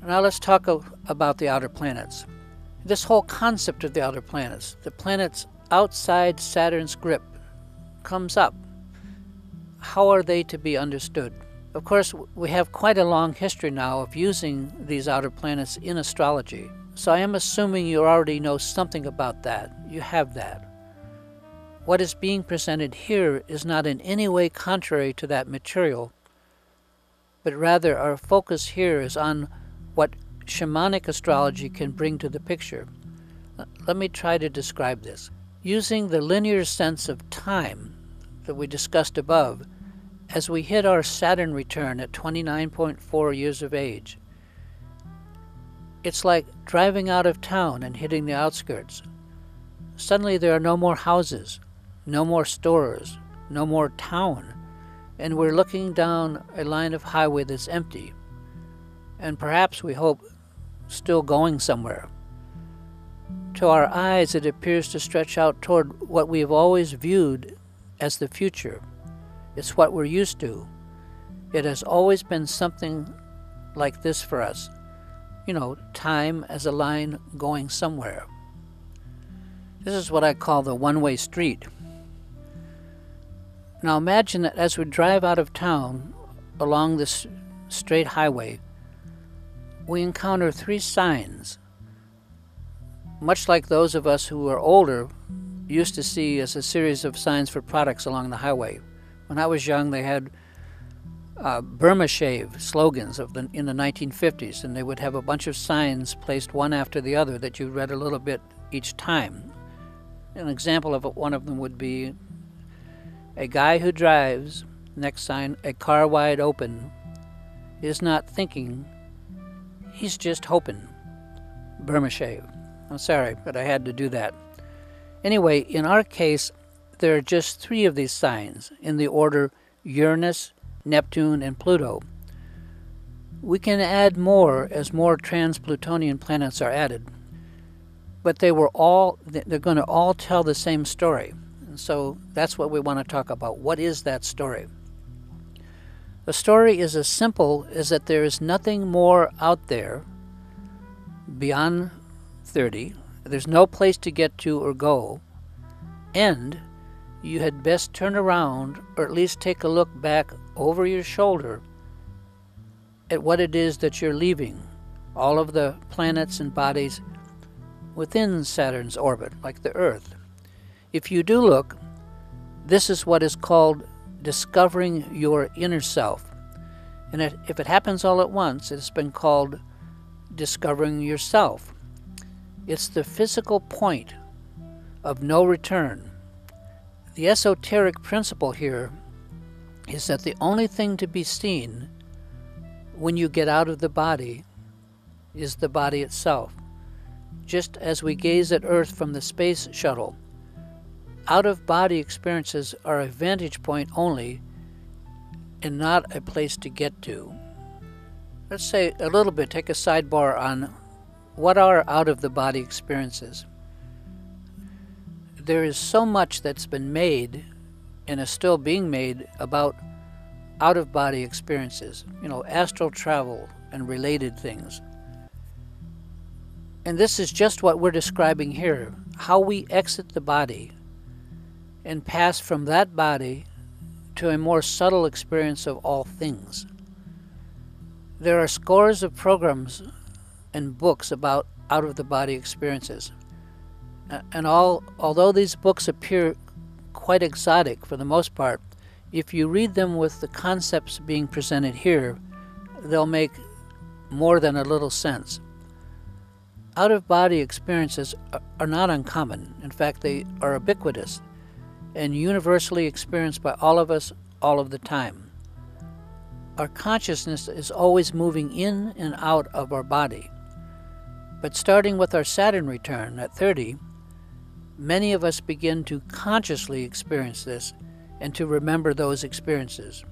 Now let's talk about the outer planets. This whole concept of the outer planets, the planets outside Saturn's grip, comes up. How are they to be understood? Of course, we have quite a long history now of using these outer planets in astrology, so I am assuming you already know something about that. You have that. What is being presented here is not in any way contrary to that material, but rather our focus here is on what shamanic astrology can bring to the picture. Let me try to describe this. Using the linear sense of time that we discussed above, as we hit our Saturn return at 29.4 years of age, it's like driving out of town and hitting the outskirts. Suddenly there are no more houses, no more stores, no more town, and we're looking down a line of highway that's empty, and perhaps, we hope, still going somewhere. To our eyes, it appears to stretch out toward what we have always viewed as the future. It's what we're used to. It has always been something like this for us. You know, time as a line going somewhere. This is what I call the one-way street. Now imagine that as we drive out of town along this straight highway, we encounter three signs, much like those of us who are older used to see as a series of signs for products along the highway. When I was young, they had Burma Shave slogans in the 1950s, and they would have a bunch of signs placed one after the other that you read a little bit each time. An example of one of them would be, "A guy who drives," next sign, "a car wide open, is not thinking, he's just hoping." Burma Shave. I'm sorry, but I had to do that. Anyway, in our case, there are just three of these signs in the order Uranus, Neptune, and Pluto. We can add more as more trans-Plutonian planets are added, but they're going to all tell the same story. And so that's what we want to talk about. What is that story? The story is as simple as that there is nothing more out there beyond 30. There's no place to get to or go, and you had best turn around, or at least take a look back over your shoulder at what it is that you're leaving, all of the planets and bodies within Saturn's orbit, like the Earth. If you do look, this is what is called discovering your inner self. And if it happens all at once, it's been called discovering yourself. It's the physical point of no return. The esoteric principle here is that the only thing to be seen when you get out of the body is the body itself. Just as we gaze at Earth from the space shuttle, out-of-body experiences are a vantage point only and not a place to get to. Let's say a little bit, take a sidebar on what are out-of-the-body experiences. There is so much that's been made and is still being made about out-of-body experiences, astral travel and related things. And this is just what we're describing here, how we exit the body and pass from that body to a more subtle experience of all things. There are scores of programs and books about out-of-the-body experiences. And although these books appear quite exotic for the most part, if you read them with the concepts being presented here, they'll make more than a little sense. Out-of-body experiences are not uncommon. In fact, they are ubiquitous and universally experienced by all of us all of the time. Our consciousness is always moving in and out of our body. But starting with our Saturn return at 30, many of us begin to consciously experience this and to remember those experiences.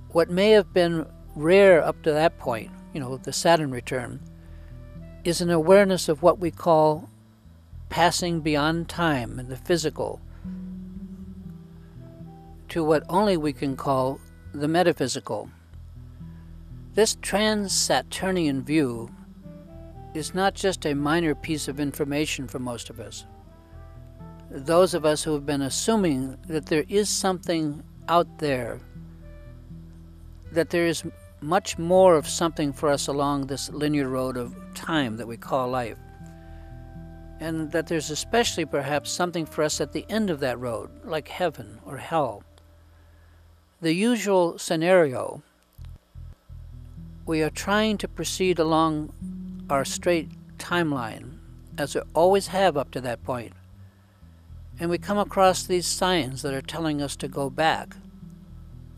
What may have been rare up to that point, the Saturn return, is an awareness of what we call passing beyond time and the physical to what only we can call the metaphysical. This trans-Saturnian view is not just a minor piece of information for most of us. Those of us who have been assuming that there is something out there, that there is much more of something for us along this linear road of time that we call life, and that there's especially perhaps something for us at the end of that road, like heaven or hell. The usual scenario, we are trying to proceed along our straight timeline, as we always have up to that point, and we come across these signs that are telling us to go back.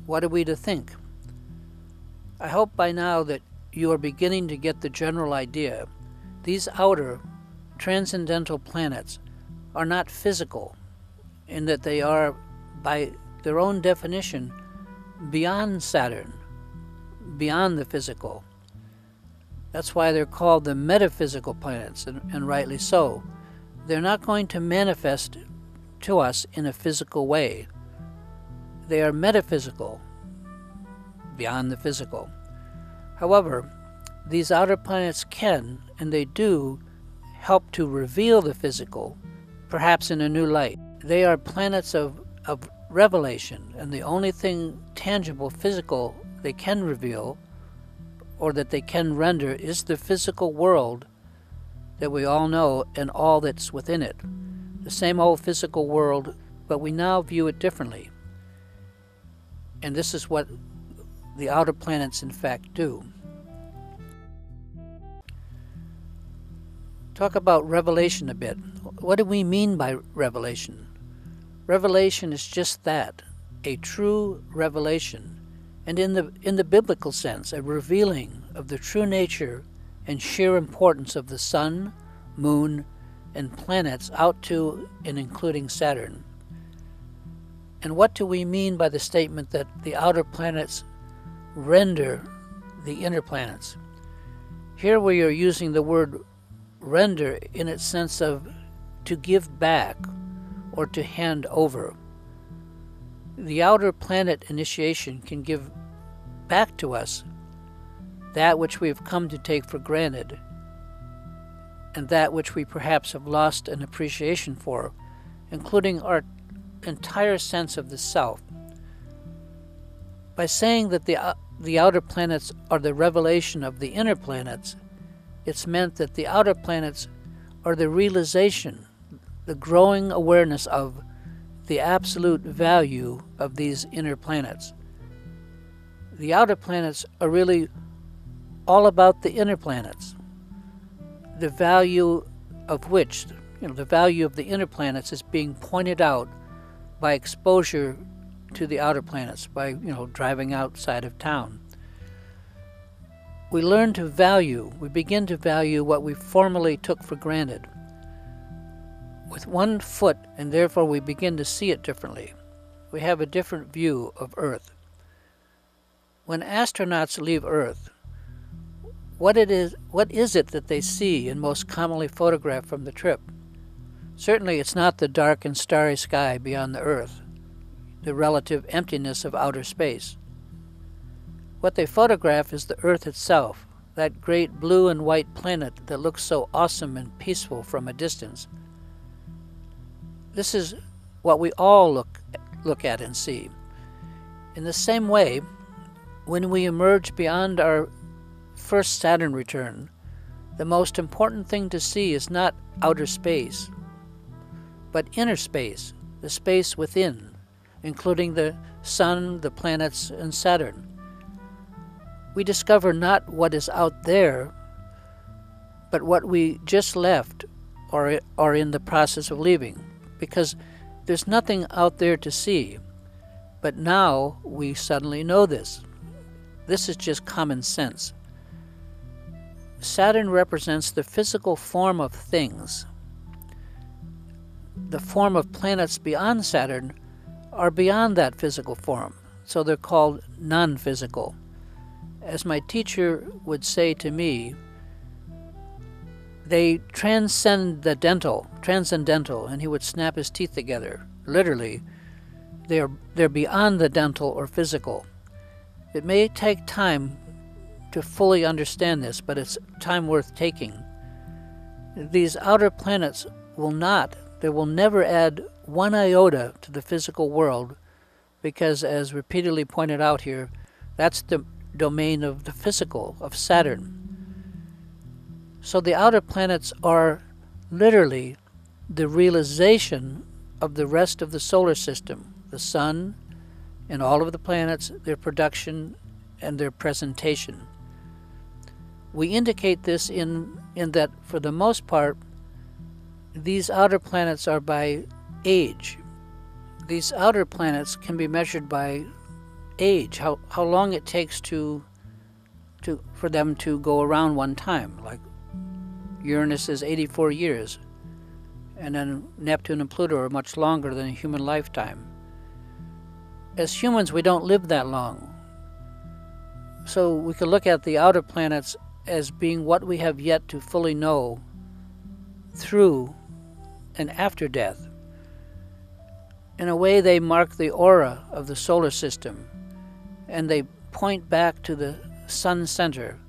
What are we to think? I hope by now that you are beginning to get the general idea. These outer, transcendental planets are not physical, in that they are, by their own definition, beyond Saturn, beyond the physical. That's why they're called the metaphysical planets, and rightly so. They're not going to manifest to us in a physical way. They are metaphysical, beyond the physical. However, these outer planets can, and they do, help to reveal the physical, perhaps in a new light. They are planets of revelation, and the only thing tangible, physical, they can reveal, or that they can render, is the physical world that we all know and all that's within it. The same old physical world, but we now view it differently. And this is what the outer planets in fact do. Talk about revelation a bit. What do we mean by revelation? Revelation is just that, a true revelation, and in the biblical sense, a revealing of the true nature and sheer importance of the sun, moon, and planets out to and including Saturn. And what do we mean by the statement that the outer planets render the inner planets? Here we are using the word render in its sense of to give back or to hand over. The outer planet initiation can give back to us that which we have come to take for granted, and that which we perhaps have lost an appreciation for, including our entire sense of the self. By saying that the outer planets are the revelation of the inner planets, it's meant that the outer planets are the realization, the growing awareness of the absolute value of these inner planets. The outer planets are really all about the inner planets, the value of which, the value of the inner planets is being pointed out by exposure to the outer planets, by, driving outside of town. We learn to value, we begin to value what we formerly took for granted with one foot, and therefore we begin to see it differently. We have a different view of Earth. When astronauts leave Earth, what is it that they see and most commonly photograph from the trip? Certainly it's not the dark and starry sky beyond the Earth, the relative emptiness of outer space. What they photograph is the Earth itself, that great blue and white planet that looks so awesome and peaceful from a distance. This is what we all look at and see. In the same way, when we emerge beyond our first Saturn return, the most important thing to see is not outer space, but inner space, the space within, including the sun, the planets, and Saturn. We discover not what is out there, but what we just left or are in the process of leaving, because there's nothing out there to see. But now we suddenly know this. This is just common sense. Saturn represents the physical form of things. The form of planets beyond Saturn are beyond that physical form, so they're called non-physical. As my teacher would say to me, they transcendental, and he would snap his teeth together. Literally, they're beyond the dental or physical. It may take time to fully understand this, but it's time worth taking. These outer planets they will never add one iota to the physical world, because, as repeatedly pointed out here, that's the domain of the physical, of Saturn. So the outer planets are literally the realization of the rest of the solar system, the sun and all of the planets, their production and their presentation. We indicate this in that, for the most part, these outer planets are by age. These outer planets can be measured by age, how long it takes for them to go around one time. Like Uranus is 84 years, and then Neptune and Pluto are much longer than a human lifetime. As humans, we don't live that long. So we could look at the outer planets as being what we have yet to fully know through and after death. In a way, they mark the aura of the solar system, and they point back to the sun center.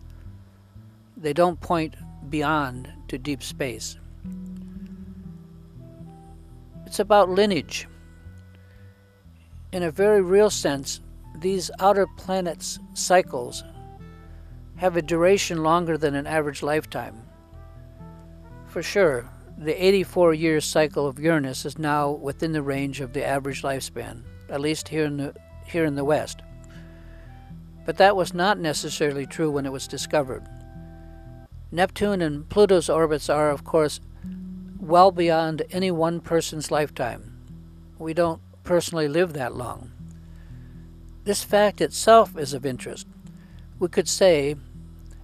They don't point beyond to deep space. It's about lineage. In a very real sense, these outer planets' cycles have a duration longer than an average lifetime. For sure, the 84-year cycle of Uranus is now within the range of the average lifespan, at least here in the West. But that was not necessarily true when it was discovered. Neptune and Pluto's orbits are, of course, well beyond any one person's lifetime. We don't personally live that long. This fact itself is of interest. We could say,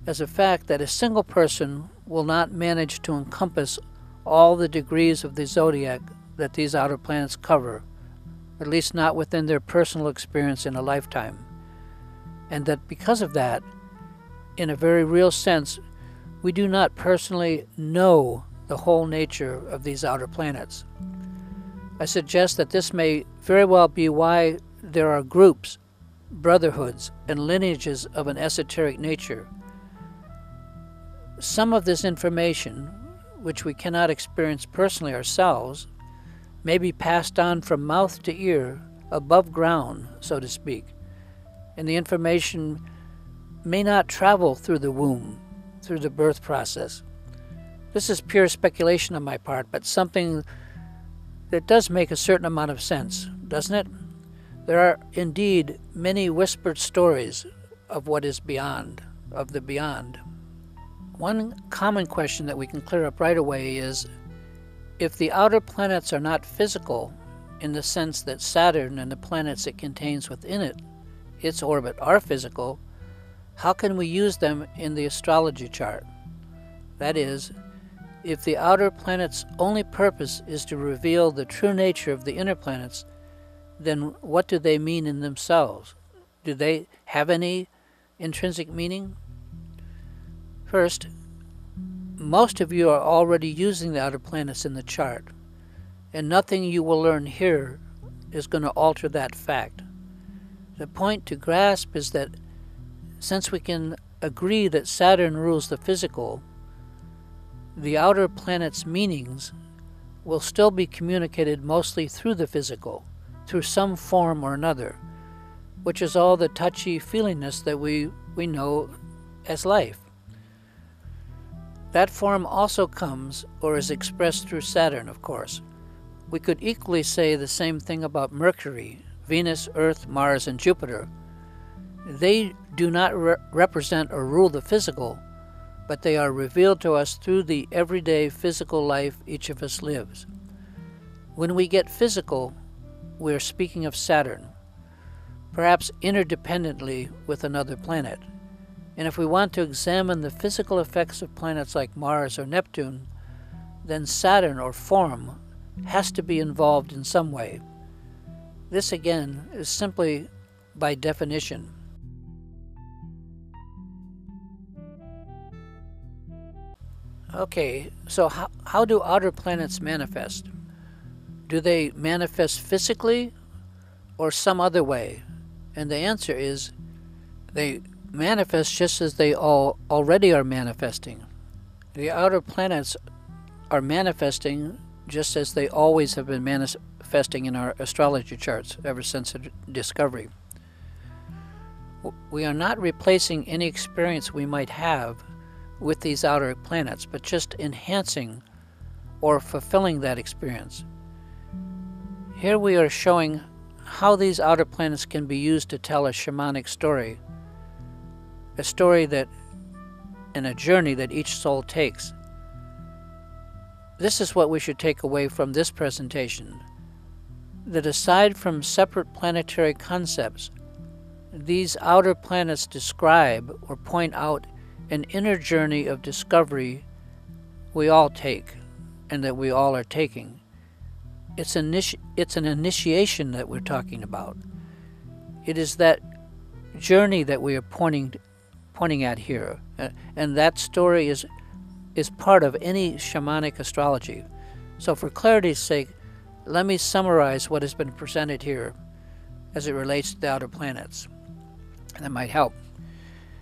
as a fact, that a single person will not manage to encompass all the degrees of the zodiac that these outer planets cover, at least not within their personal experience in a lifetime. And that because of that, in a very real sense, we do not personally know the whole nature of these outer planets. I suggest that this may very well be why there are groups, brotherhoods, and lineages of an esoteric nature. Some of this information, which we cannot experience personally ourselves, may be passed on from mouth to ear, above ground, so to speak, and the information may not travel through the womb, through the birth process. This is pure speculation on my part, but something that does make a certain amount of sense, doesn't it? There are indeed many whispered stories of what is beyond, of the beyond. One common question that we can clear up right away is, if the outer planets are not physical in the sense that Saturn and the planets it contains within it, its orbit, are physical, how can we use them in the astrology chart? That is, if the outer planets' only purpose is to reveal the true nature of the inner planets, then what do they mean in themselves? Do they have any intrinsic meaning? First, most of you are already using the outer planets in the chart, and nothing you will learn here is going to alter that fact. The point to grasp is that since we can agree that Saturn rules the physical, the outer planets' meanings will still be communicated mostly through the physical, through some form or another, which is all the touchy-feeliness that we know as life. That form also comes, or is expressed through Saturn, of course. We could equally say the same thing about Mercury, Venus, Earth, Mars, and Jupiter. They do not represent or rule the physical, but they are revealed to us through the everyday physical life each of us lives. When we get physical, we are speaking of Saturn, perhaps interdependently with another planet. And if we want to examine the physical effects of planets like Mars or Neptune, then Saturn, or form, has to be involved in some way. This, again, is simply by definition. Okay, so how do outer planets manifest? Do they manifest physically or some other way? And the answer is they manifest just as they all already are manifesting. The outer planets are manifesting just as they always have been manifesting in our astrology charts ever since the discovery. We are not replacing any experience we might have with these outer planets, but just enhancing or fulfilling that experience. Here we are showing how these outer planets can be used to tell a shamanic story, a story that, and a journey that each soul takes. This is what we should take away from this presentation, that aside from separate planetary concepts, these outer planets describe or point out an inner journey of discovery we all take, and that we all are taking. It's an initiation that we're talking about. It is that journey that we are pointing at here, and that story is part of any shamanic astrology. So for clarity's sake, let me summarize what has been presented here as it relates to the outer planets. That might help.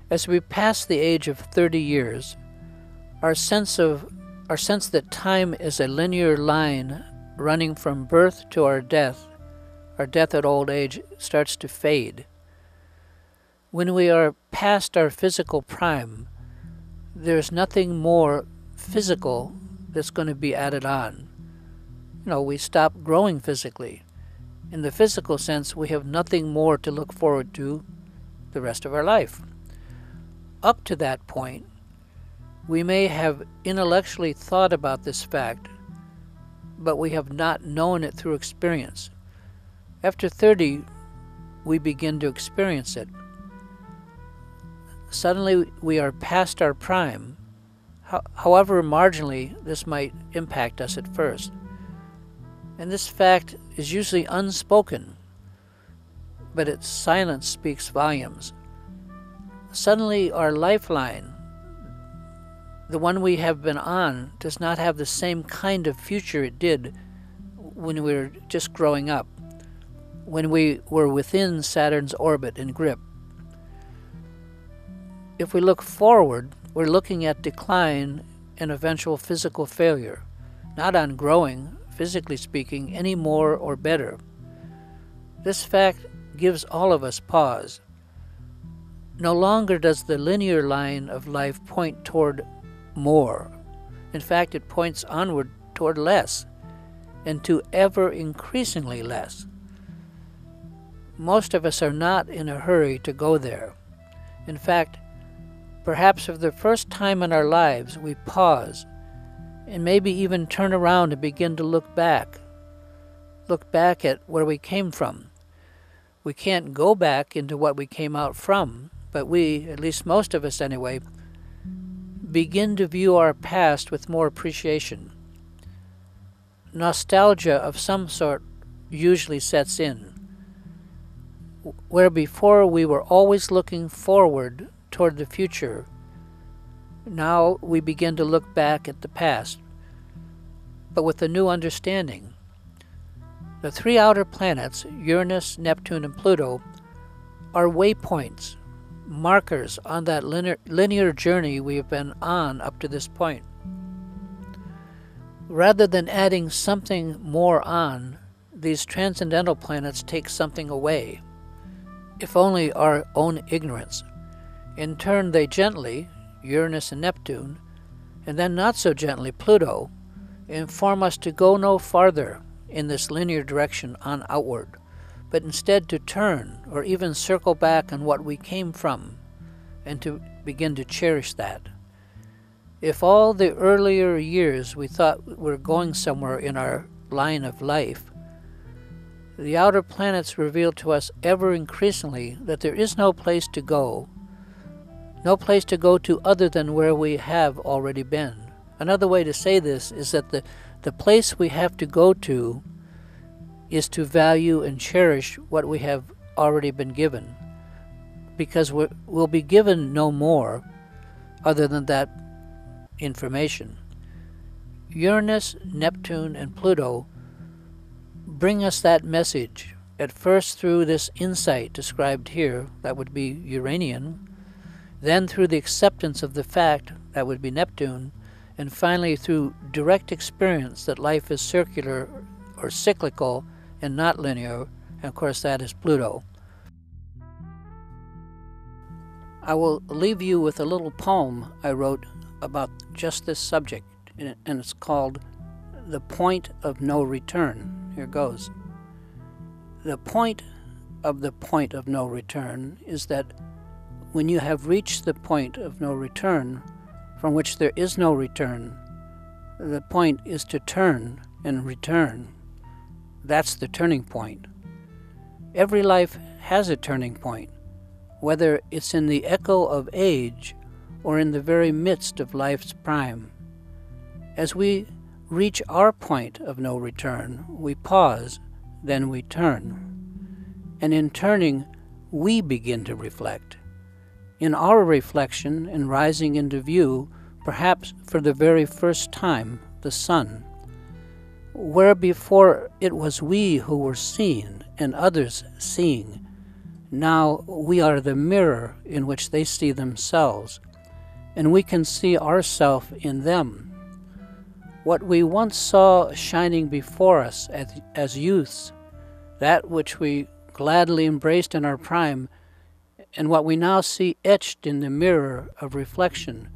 As we pass the age of 30 years, our sense that time is a linear line running from birth to our death at old age, starts to fade. When we are past our physical prime, there's nothing more physical that's going to be added on. We stop growing physically. In the physical sense, we have nothing more to look forward to the rest of our life. Up to that point, we may have intellectually thought about this fact, but we have not known it through experience. After 30, we begin to experience it. Suddenly, we are past our prime. However marginally this might impact us at first. And this fact is usually unspoken, but its silence speaks volumes. Suddenly our lifeline, the one we have been on, does not have the same kind of future it did when we were just growing up, when we were within Saturn's orbit and grip. If we look forward, we're looking at decline and eventual physical failure, not on growing, physically speaking, any more or better. This fact gives all of us pause. No longer does the linear line of life point toward more. In fact, it points onward toward less, and to ever increasingly less. Most of us are not in a hurry to go there. In fact, perhaps for the first time in our lives, we pause and maybe even turn around and begin to look back at where we came from. We can't go back into what we came out from, but we, at least most of us anyway, begin to view our past with more appreciation. Nostalgia of some sort usually sets in, where before we were always looking forward toward the future, now we begin to look back at the past, but with a new understanding. The three outer planets, Uranus, Neptune, and Pluto, are waypoints, markers on that linear journey we have been on up to this point. Rather than adding something more on, these transcendental planets take something away, if only our own ignorance. In turn, they gently, Uranus and Neptune, and then not so gently, Pluto, inform us to go no farther in this linear direction on outward, but instead to turn or even circle back on what we came from and to begin to cherish that. If all the earlier years we thought we were going somewhere in our line of life, the outer planets reveal to us ever increasingly that there is no place to go to other than where we have already been. Another way to say this is that the place we have to go to is to value and cherish what we have already been given, because we'll be given no more other than that information. Uranus, Neptune, and Pluto bring us that message, at first through this insight described here, that would be Uranian, then through the acceptance of the fact, that would be Neptune, and finally through direct experience that life is circular or cyclical and not linear, and of course that is Pluto. I will leave you with a little poem I wrote about just this subject, and it's called The Point of No Return. Here goes. The point of no return is that when you have reached the point of no return, from which there is no return, the point is to turn and return. That's the turning point. Every life has a turning point, whether it's in the echo of age or in the very midst of life's prime. As we reach our point of no return, we pause, then we turn. And in turning, we begin to reflect. In our reflection and rising into view, perhaps for the very first time, the sun. Where before it was we who were seen and others seeing, now we are the mirror in which they see themselves, and we can see ourselves in them. What we once saw shining before us as youths, that which we gladly embraced in our prime, and what we now see etched in the mirror of reflection,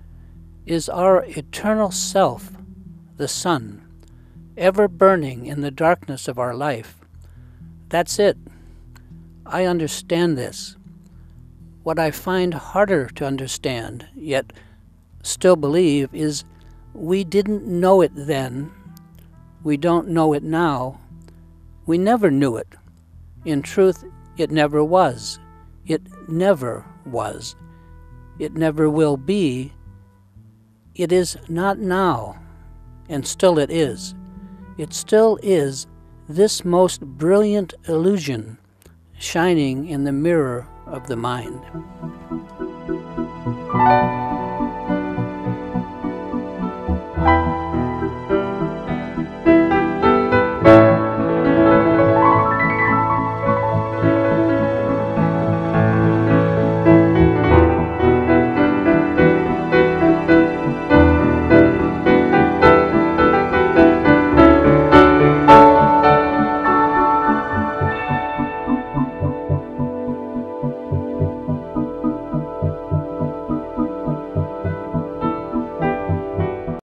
is our eternal self, the sun, ever burning in the darkness of our life. That's it. I understand this. What I find harder to understand, yet still believe, is we didn't know it then. We don't know it now. We never knew it. In truth, it never was. It never was. It never will be. It is not now, and still it is. It still is this most brilliant illusion shining in the mirror of the mind.